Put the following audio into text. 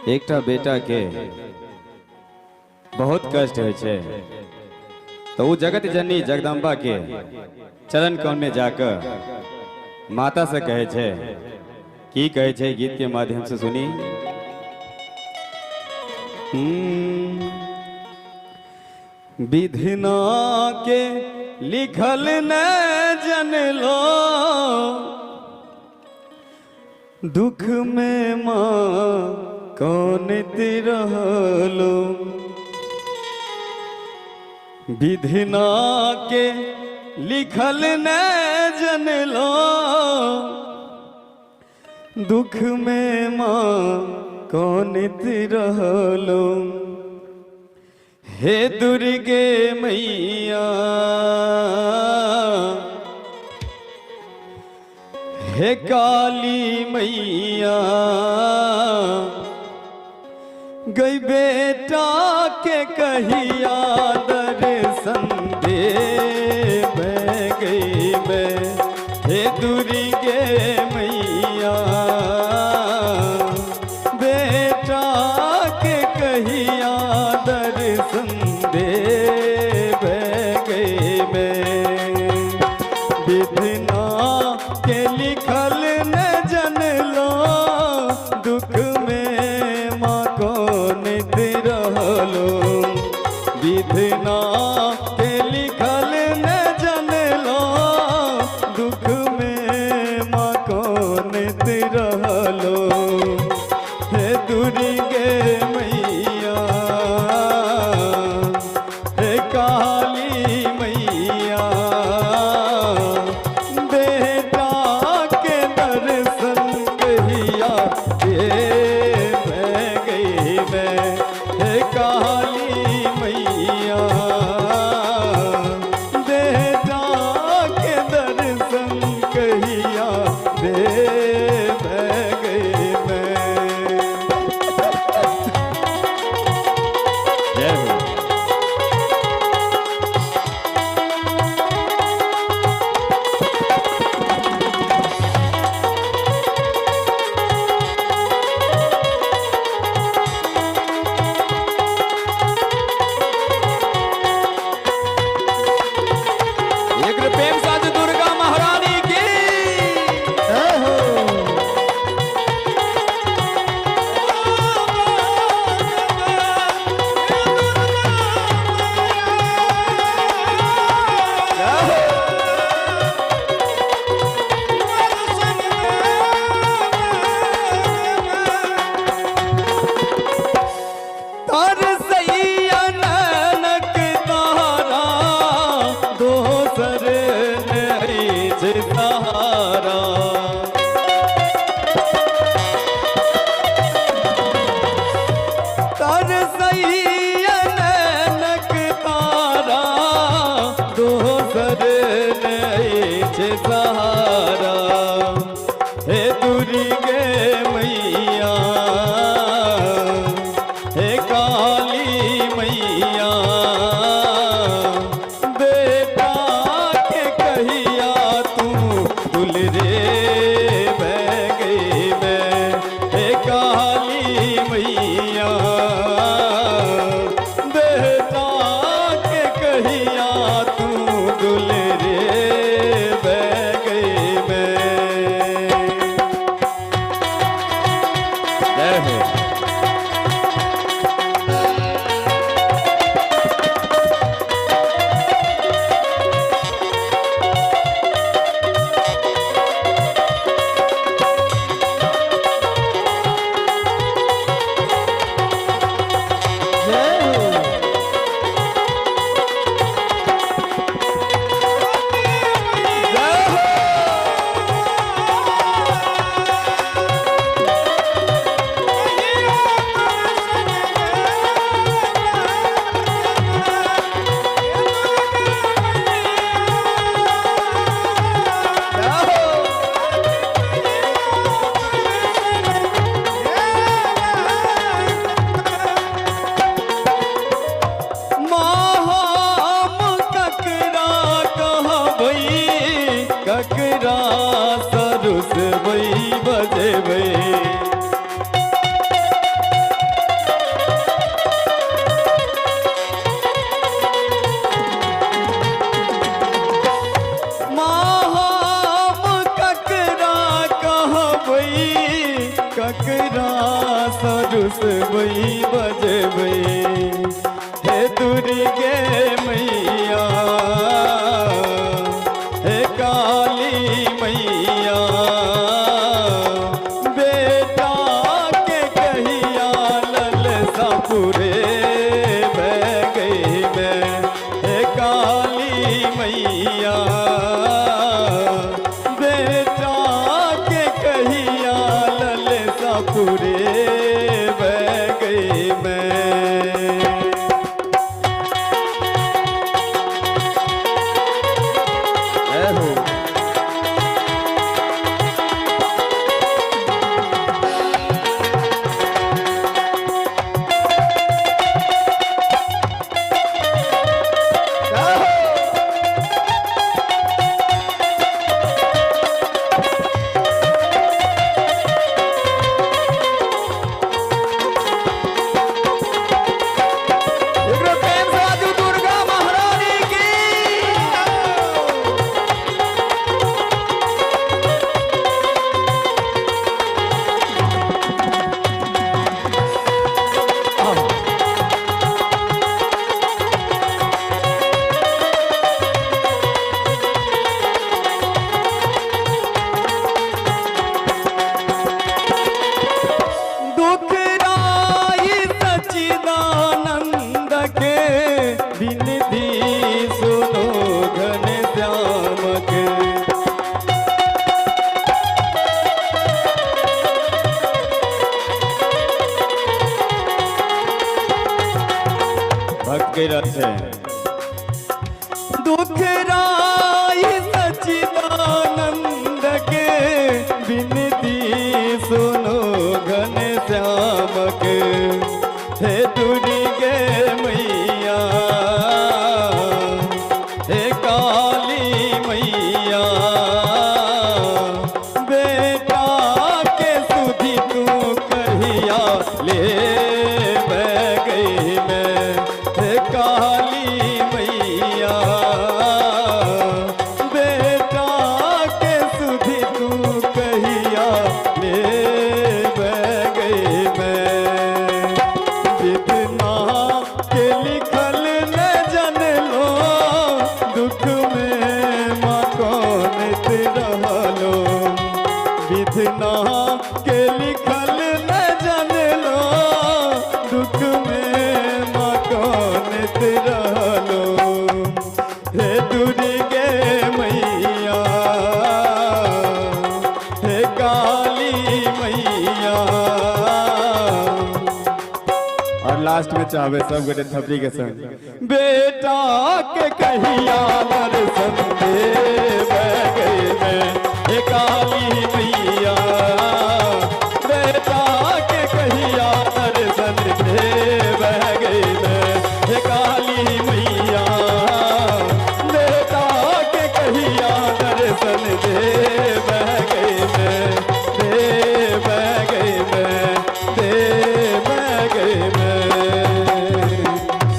एकटा बेटा के बहुत कष्ट है छे, तो वो जगत जननी जगदम्बा के चरण कौन में जाकर माता से कहे छे, की कहे छे गीत के माध्यम से सुनी। विधिना के लिखल न जन लो, दुख में माँ कौन तिरहलो। विधिना के लिखल न जन लो, दुख में माँ कौन तिरहलो। हे दुर्गे मैया, हे काली मैया, गई बेटा के कहिया दर्शन दे गई मैं। हे दुर्गे मैया, बेटा के कहिया दर्शन दे गई मैं। विधिना के लिखल न जन लो, दुख में माँ कौन तिरहलो। विधिना के लिखल न जन लो, दुख में माँ कौन तिरहलो। हे दुर्गे मैया, हे काली मैया, बेटा के दर्शन कहिया दे गई मैं। हे काली मैया, बेटा के दर्शन कहिया दे गई मैं। जय हो। एक प्रेम साथ दुर्गा महारानी की जय हो। तार सैया ननक तारा, दोसर नहीं जे सहारा। तार सैया ननक तारा, दोसर नहीं जे सहारा। हे दुर्गे मैया, हे काली मैया, बेटा के कहिया तू दुलरे बह गई मैं। हे काली मैया, बेटा के कहिया तू दुलरे बह गई मैं। जय हो। ककरा सरुस बई बजे बई। ककरा सरुसबई बजबई हे दुर्गे मैया हे काली मैया बेटा के कहिया ललसा पूरे बह गई मैं हे काली मैया बेटा के कहिया ललसा पूरे बह गई मैं भक्त के रथ है दुखराई सच्चिदानंद के विनती सुनो घन श्याम के हे दुर्गे मैया हे काली मैया बेटा के सुधी तू कहिया ले बह गई मैं हे काली मैया बेटा के सुधी तू कहिया ले बह गई मैं जितना के लिखल न जन लो दुख में माँ कौन रहलो विधना के लिखल न जन लो दुख में माँ कौन रहलो हे दुर्गे मैया हे काली मैया। और लास्ट में चाहे सब गोटे थपड़ी के संग बेटा के कहिया दर्शन